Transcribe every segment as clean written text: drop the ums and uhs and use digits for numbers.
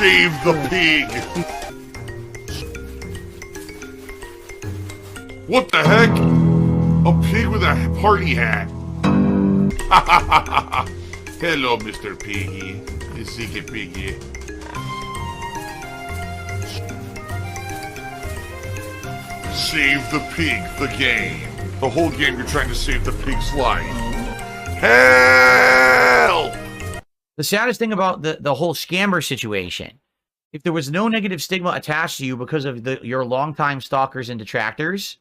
Save the pig! What the heck? A pig with a party hat. Hello, Mr. Piggy. The secret piggy. Save the pig, the game. The whole game you're trying to save the pig's life. Help! The saddest thing about the whole scammer situation, if there was no negative stigma attached to you because of your longtime stalkers and detractors,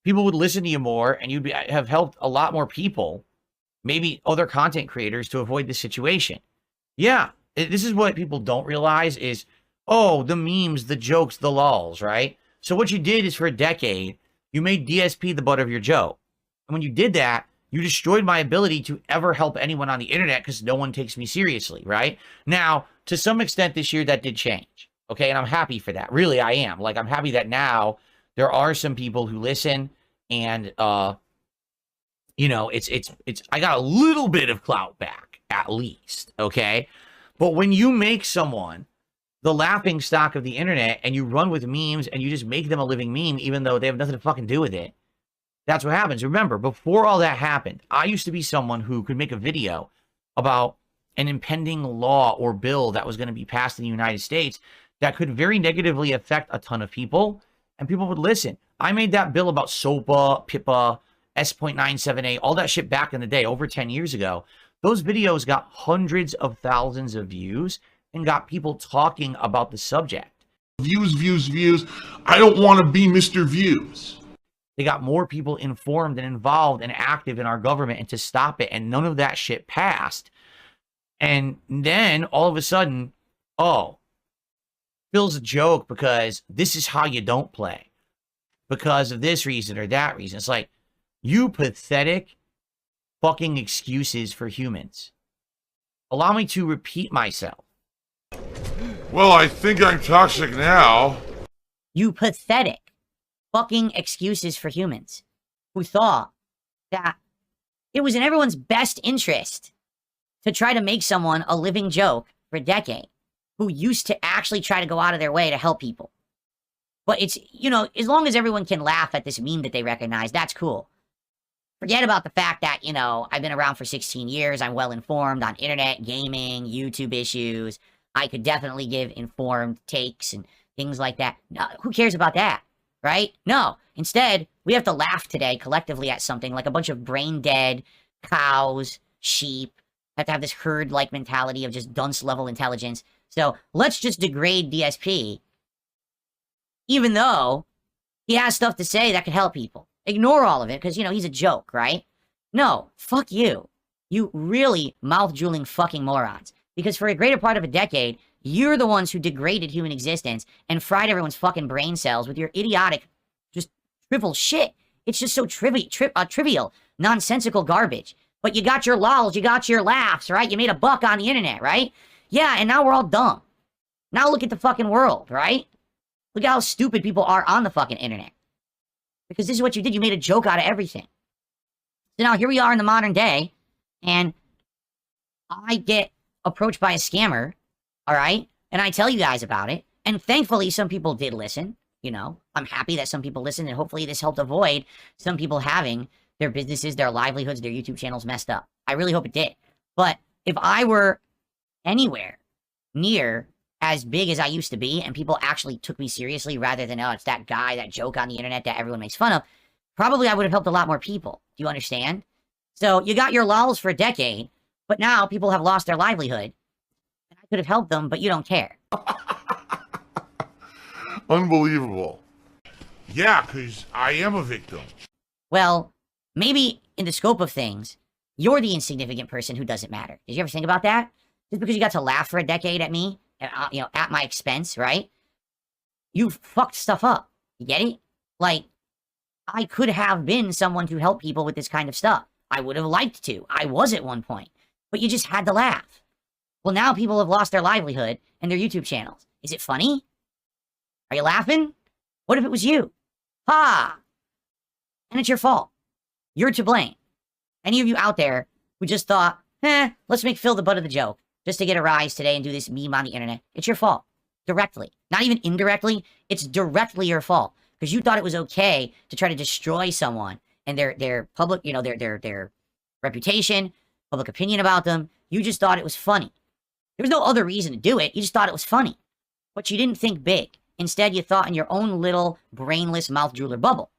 people would listen to you more, and you'd have helped a lot more people, maybe other content creators, to avoid this situation. Yeah, this is what people don't realize is, oh, the memes, the jokes, the lulz, right? So what you did is for a decade, you made DSP the butt of your joke. And when you did that, you destroyed my ability to ever help anyone on the internet because no one takes me seriously, right? Now, to some extent this year, that did change, okay? And I'm happy for that. Really, I am. Like, I'm happy that now there are some people who listen and, you know, I got a little bit of clout back, at least, okay? But when you make someone the laughing stock of the internet and you run with memes and you just make them a living meme, even though they have nothing to fucking do with it, that's what happens. Remember, before all that happened, I used to be someone who could make a video about an impending law or bill that was going to be passed in the United States that could very negatively affect a ton of people, and people would listen. I made that bill about SOPA, PIPA, S.97A, all that shit back in the day, over 10 years ago. Those videos got hundreds of thousands of views and got people talking about the subject. Views, views, views. I don't want to be Mr. Views. They got more people informed and involved and active in our government, and to stop it, and none of that shit passed. And then all of a sudden, oh, Phil's a joke because this is how you don't play. Because of this reason or that reason. It's like, you pathetic fucking excuses for humans. Allow me to repeat myself. Well, I think I'm toxic now. You pathetic fucking excuses for humans who thought that it was in everyone's best interest to try to make someone a living joke for a decade, who used to actually try to go out of their way to help people. But it's, you know, as long as everyone can laugh at this meme that they recognize, that's cool. Forget about the fact that, you know, I've been around for 16 years. I'm well informed on internet, gaming, YouTube issues. I could definitely give informed takes and things like that. No, who cares about that, right? No. Instead, we have to laugh today collectively at something like a bunch of brain-dead cows, sheep, have to have this herd-like mentality of just dunce-level intelligence. So let's just degrade DSP, even though he has stuff to say that could help people. Ignore all of it, because, you know, he's a joke, right? No, fuck you. You really mouth-drooling fucking morons. Because for a greater part of a decade, you're the ones who degraded human existence and fried everyone's fucking brain cells with your idiotic, just trivial shit. It's just so trivial, nonsensical garbage. But you got your lols, you got your laughs, right? You made a buck on the internet, right? Yeah, and now we're all dumb. Now look at the fucking world, right? Look at how stupid people are on the fucking internet. Because this is what you did. You made a joke out of everything. So now here we are in the modern day, and I get approached by a scammer, all right? And I tell you guys about it. And thankfully, some people did listen. You know, I'm happy that some people listened, and hopefully this helped avoid some people having their businesses, their livelihoods, their YouTube channels messed up. I really hope it did. But if I were anywhere near as big as I used to be, and people actually took me seriously rather than, oh, it's that guy, that joke on the internet that everyone makes fun of, probably I would have helped a lot more people. Do you understand? So you got your lulls for a decade, but now people have lost their livelihood. And I could have helped them, but you don't care. Unbelievable. Yeah, because I am a victim. Well, maybe in the scope of things, you're the insignificant person who doesn't matter. Did you ever think about that? Just because you got to laugh for a decade at me, you know, at my expense, right? You fucked stuff up. You get it? Like, I could have been someone to help people with this kind of stuff. I would have liked to. I was at one point. But you just had to laugh. Well, now people have lost their livelihood and their YouTube channels. Is it funny? Are you laughing? What if it was you? Ha! And it's your fault. You're to blame. Any of you out there who just thought, let's make Phil the butt of the joke. just to get a rise today and do this meme on the internet, it's your fault. Directly. Not even indirectly. It's directly your fault. Because you thought it was okay to try to destroy someone and their public, you know, their reputation, public opinion about them. You just thought it was funny. There was no other reason to do it. You just thought it was funny. But you didn't think big. Instead, you thought in your own little brainless mouth drooler bubble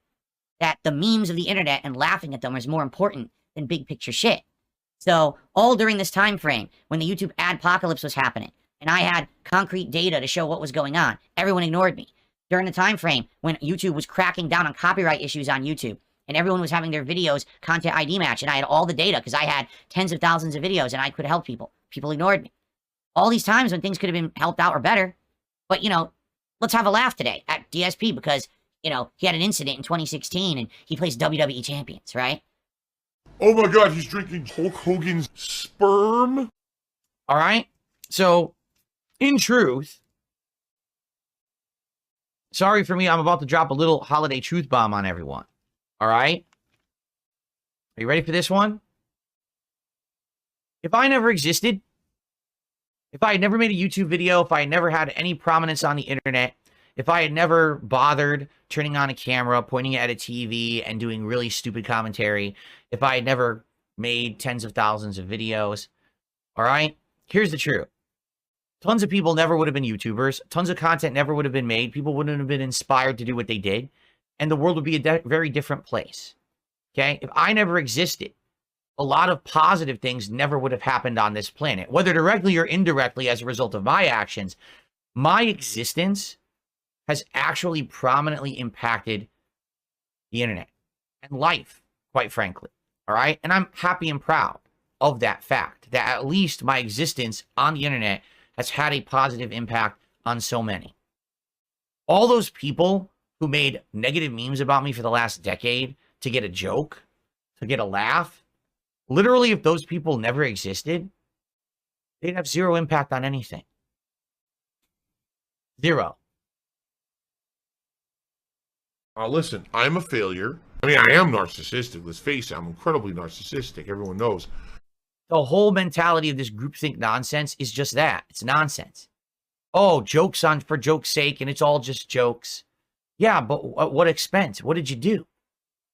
that the memes of the internet and laughing at them is more important than big picture shit. So all during this time frame when the YouTube adpocalypse was happening and I had concrete data to show what was going on, everyone ignored me. During the time frame when YouTube was cracking down on copyright issues on YouTube and everyone was having their videos content ID match and I had all the data because I had tens of thousands of videos and I could help people. People ignored me. All these times when things could have been helped out or better. But, you know, let's have a laugh today at DSP because, you know, he had an incident in 2016 and he plays WWE champions, right? Oh my God, he's drinking Hulk Hogan's sperm? All right? So, in truth, sorry for me, I'm about to drop a little holiday truth bomb on everyone. All right? Are you ready for this one? If I never existed, if I had never made a YouTube video, if I had never had any prominence on the internet, if I had never bothered turning on a camera, pointing it at a TV, and doing really stupid commentary, if I had never made tens of thousands of videos, all right? Here's the truth. Tons of people never would have been YouTubers. Tons of content never would have been made. People wouldn't have been inspired to do what they did. And the world would be a very different place. Okay? If I never existed, a lot of positive things never would have happened on this planet. Whether directly or indirectly as a result of my actions, my existence has actually prominently impacted the internet and life, quite frankly. All right? And I'm happy and proud of that fact, that at least my existence on the internet has had a positive impact on so many. All those people who made negative memes about me for the last decade to get a joke, to get a laugh, literally, if those people never existed, they'd have zero impact on anything. Zero. Listen, I'm a failure. I mean, I am narcissistic. Let's face it, I'm incredibly narcissistic. Everyone knows. The whole mentality of this groupthink nonsense is just that. It's nonsense. Oh, jokes on for joke's sake, and it's all just jokes. Yeah, but at what expense? What did you do?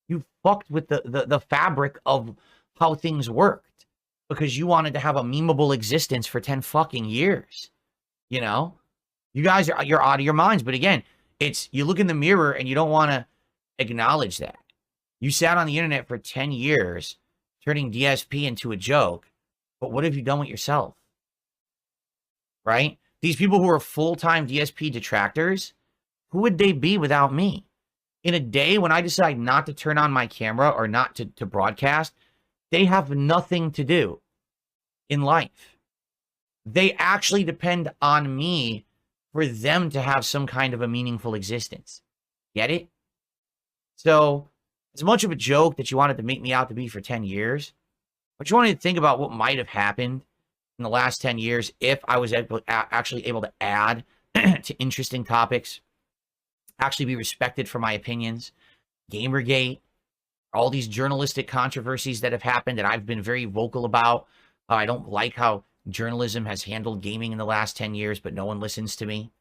You fucked with the fabric of how things worked because you wanted to have a memeable existence for 10 fucking years. You know? You guys you're out of your minds. But again, it's you look in the mirror and you don't want to acknowledge that. You sat on the internet for 10 years turning DSP into a joke, but what have you done with yourself? Right? These people who are full-time DSP detractors, who would they be without me? In a day when I decide not to turn on my camera or not to broadcast, they have nothing to do in life. They actually depend on me for them to have some kind of a meaningful existence. Get it? So, as much of a joke that you wanted to make me out to be for 10 years, but you wanted to think about what might have happened in the last 10 years if I was actually able to add to interesting topics, actually be respected for my opinions, Gamergate, all these journalistic controversies that have happened that I've been very vocal about. I don't like how journalism has handled gaming in the last 10 years, but no one listens to me,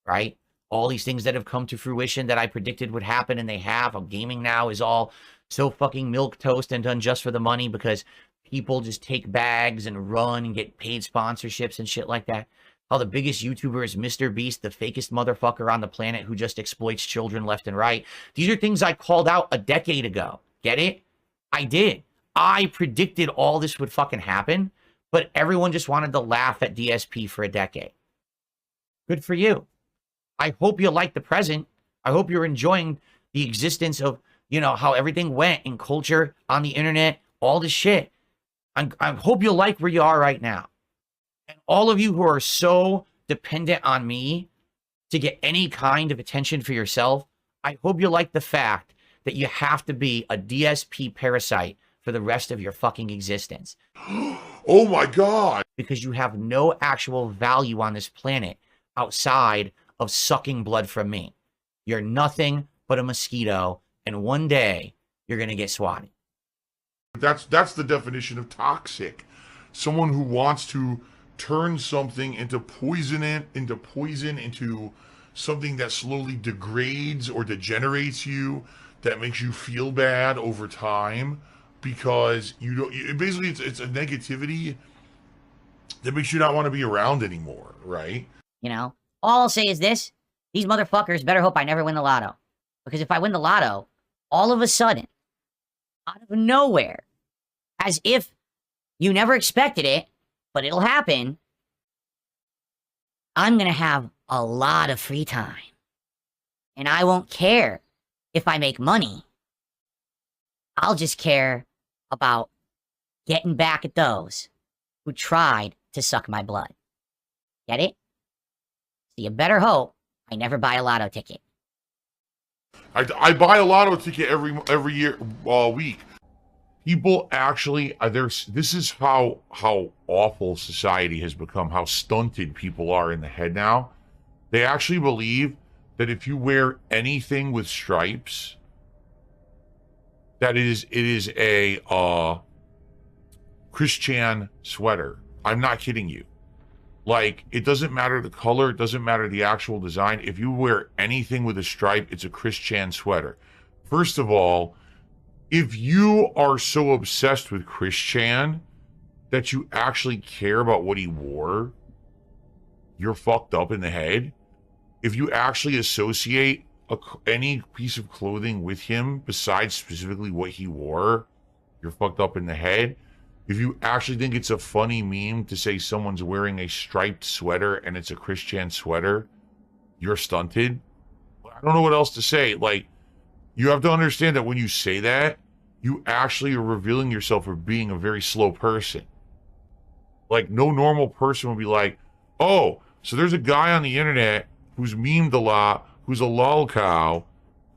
right? All these things that have come to fruition that I predicted would happen, and they have. Gaming now is all so fucking milquetoast and done just for the money because people just take bags and run and get paid sponsorships and shit like that. How the biggest YouTuber is Mr. Beast, the fakest motherfucker on the planet who just exploits children left and right. These are things I called out a decade ago. Get it? I did. I predicted all this would fucking happen, but everyone just wanted to laugh at DSP for a decade. Good for you. I hope you like the present. I hope you're enjoying the existence of, you know, how everything went in culture, on the internet, all this shit. I hope you like where you are right now. And all of you who are so dependent on me to get any kind of attention for yourself, I hope you like the fact that you have to be a DSP parasite for the rest of your fucking existence. Oh my God. Because you have no actual value on this planet outside of sucking blood from me. You're nothing but a mosquito, and one day you're going to get swatted. That's the definition of toxic. Someone who wants to turn something into poison, into something that slowly degrades or degenerates you, that makes you feel bad over time, because you don't. Basically, it's a negativity that makes you not want to be around anymore, right? You know, all I'll say is this: these motherfuckers better hope I never win the lotto, because if I win the lotto, all of a sudden, out of nowhere, as if you never expected it, but it'll happen, I'm gonna have a lot of free time. And I won't care if I make money. I'll just care about getting back at those who tried to suck my blood. Get it? So you better hope I never buy a lotto ticket. I buy a lotto ticket every year, week. People actually, this is how awful society has become, how stunted people are in the head now. They actually believe that if you wear anything with stripes, that it is a Christian sweater. I'm not kidding you. Like, it doesn't matter the color, it doesn't matter the actual design. If you wear anything with a stripe, it's a Christian sweater. First of all, if you are so obsessed with Christian that you actually care about what he wore, you're fucked up in the head. If you actually associate any piece of clothing with him besides specifically what he wore, you're fucked up in the head. If you actually think it's a funny meme to say someone's wearing a striped sweater and it's a Christian sweater, you're stunted. I don't know what else to say. Like, you have to understand that when you say that, you actually are revealing yourself for being a very slow person. Like, no normal person would be like, oh, so there's a guy on the internet who's memed a lot, who's a lol cow,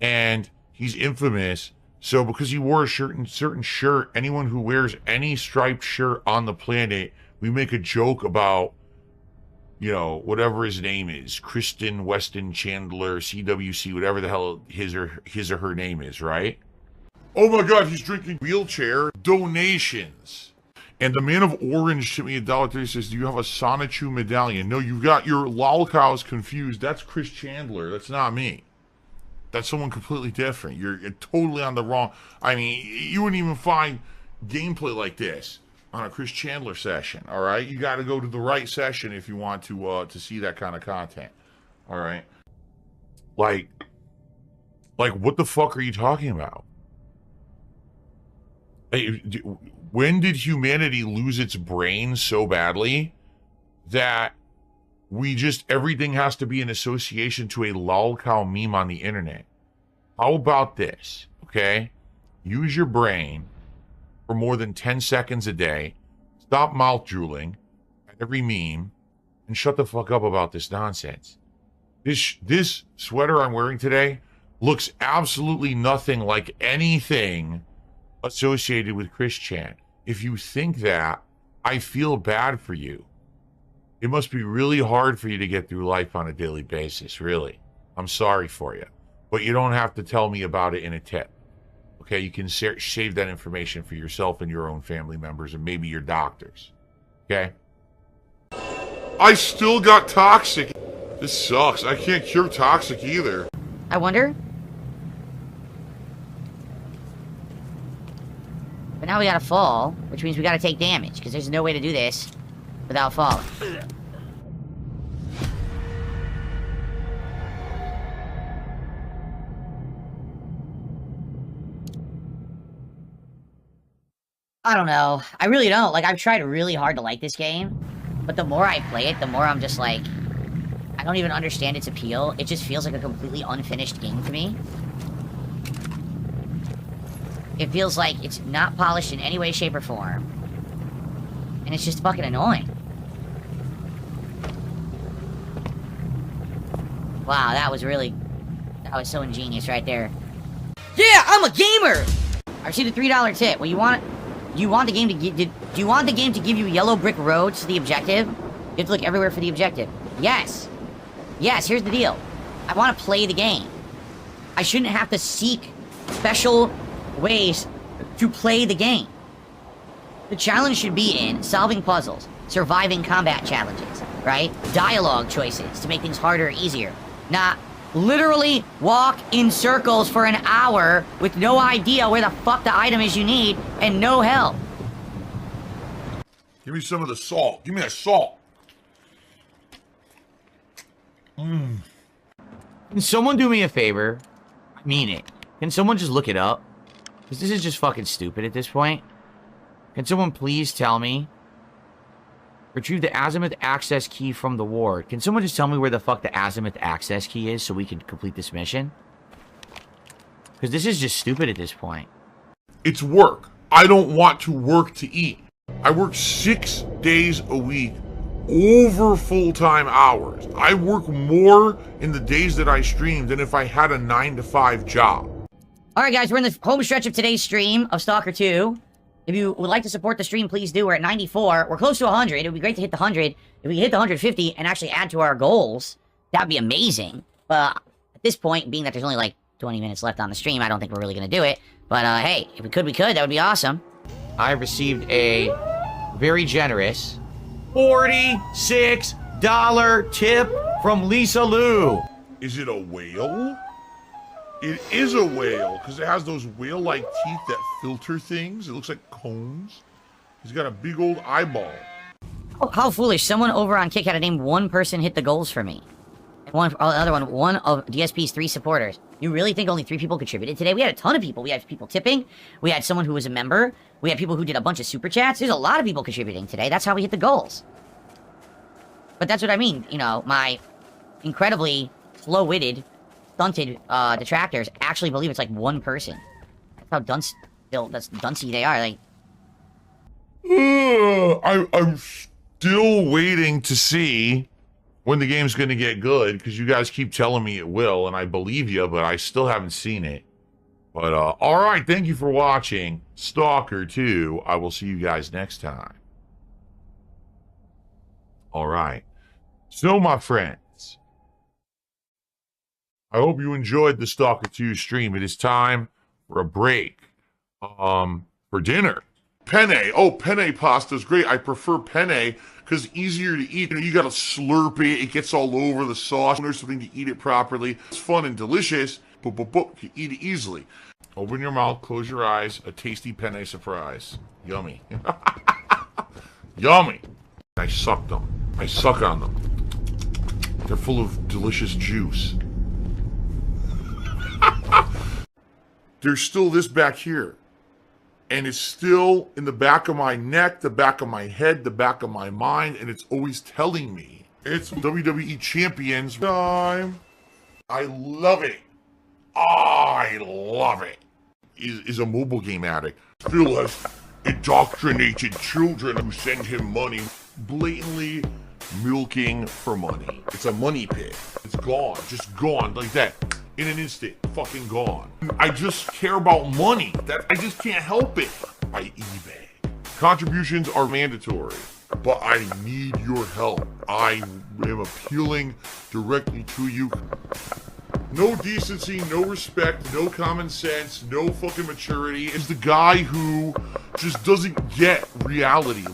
and he's infamous. So because he wore a certain shirt, anyone who wears any striped shirt on the planet, we make a joke about, you know, whatever his name is, Kristen Weston Chandler, CWC, whatever the hell his or her name is, right? Oh my God, he's drinking wheelchair donations. And the man of orange sent me $1.30, says, do you have a Sonichu medallion? No, you've got your lolcows confused. That's Chris Chandler. That's not me. That's someone completely different. You're totally on the wrong. I mean, you wouldn't even find gameplay like this on a Chris Chandler session, all right? You got to go to the right session if you want to see that kind of content, all right? Like, what the fuck are you talking about? Hey, when did humanity lose its brain so badly that everything has to be an association to a lolcow meme on the internet? How about this, okay? Use your brain for more than 10 seconds a day. Stop mouth drooling at every meme and shut the fuck up about this nonsense. This sweater I'm wearing today looks absolutely nothing like anything associated with Christian. If you think that, I feel bad for you. It must be really hard for you to get through life on a daily basis, really. I'm sorry for you. But you don't have to tell me about it in a tip. Okay, you can save that information for yourself and your own family members and maybe your doctors. Okay? I still got toxic. This sucks. I can't cure toxic either. I wonder. But now we gotta fall, which means we gotta take damage, because there's no way to do this without falling. I don't know. I really don't. Like, I've tried really hard to like this game, but the more I play it, the more I'm just like, I don't even understand its appeal. It just feels like a completely unfinished game to me. It feels like it's not polished in any way, shape, or form. And it's just fucking annoying. Wow, that was so ingenious right there. Yeah, I'm a gamer! I received a $3 tip. Well, do you want the game to give you yellow brick roads to the objective? You have to look everywhere for the objective. Yes. Yes, here's the deal. I want to play the game. I shouldn't have to seek special ways to play the game. The challenge should be in solving puzzles, surviving combat challenges, right? Dialogue choices to make things harder or easier. Not literally walk in circles for an hour with no idea where the fuck the item is you need and no help. Give me some of the salt. Give me that salt. Can someone do me a favor? I mean it. Can someone just look it up? Because this is just fucking stupid at this point. Can someone please tell me? Retrieve the azimuth access key from the ward. Can someone just tell me where the fuck the azimuth access key is so we can complete this mission? Because this is just stupid at this point. It's work. I don't want to work to eat. I work 6 days a week over full-time hours. I work more in the days that I stream than if I had a 9-to-5 job. Alright guys, we're in the home stretch of today's stream of Stalker 2. If you would like to support the stream, please do. We're at 94. We're close to 100. It would be great to hit the 100. If we hit the 150 and actually add to our goals, that would be amazing. But at this point, being that there's only like 20 minutes left on the stream, I don't think we're really going to do it. But hey, if we could, we could. That would be awesome. I received a very generous $46 tip from Lisa Lou. Is it a whale? It is a whale, because it has those whale-like teeth that filter things. It looks like cones. He's got a big old eyeball. Oh, how foolish. Someone over on Kick had to name one person hit the goals for me. And another one of DSP's 3 supporters. You really think only 3 people contributed today? We had a ton of people. We had people tipping. We had someone who was a member. We had people who did a bunch of super chats. There's a lot of people contributing today. That's how we hit the goals. But that's what I mean. You know, my incredibly slow-witted, stunted detractors actually believe it's like one person. That's how duncy they are. Like, I'm still waiting to see when the game's going to get good, because you guys keep telling me it will, and I believe you, but I still haven't seen it. But, alright, thank you for watching Stalker 2. I will see you guys next time. Alright. So, my friends, I hope you enjoyed the Stalker 2 stream. It is time for a break. For dinner. Penne. Oh, penne pasta is great. I prefer penne because it's easier to eat. You know, you gotta slurp it. It gets all over the sauce. There's something to eat it properly. It's fun and delicious. You can eat it easily. Open your mouth, close your eyes. A tasty penne surprise. Yummy. Yummy. I suck them. I suck on them. They're full of delicious juice. There's still this back here. And it's still in the back of my neck, the back of my head, the back of my mind, and it's always telling me it's WWE Champions time. I love it. I love it. Is a mobile game addict. Still has indoctrinated children who send him money, blatantly milking for money. It's a money pit. It's gone, just gone like that. In an instant, fucking gone. I just care about money. I just can't help it. By eBay. Contributions are mandatory, but I need your help. I am appealing directly to you. No decency, no respect, no common sense, no fucking maturity. Is the guy who just doesn't get reality.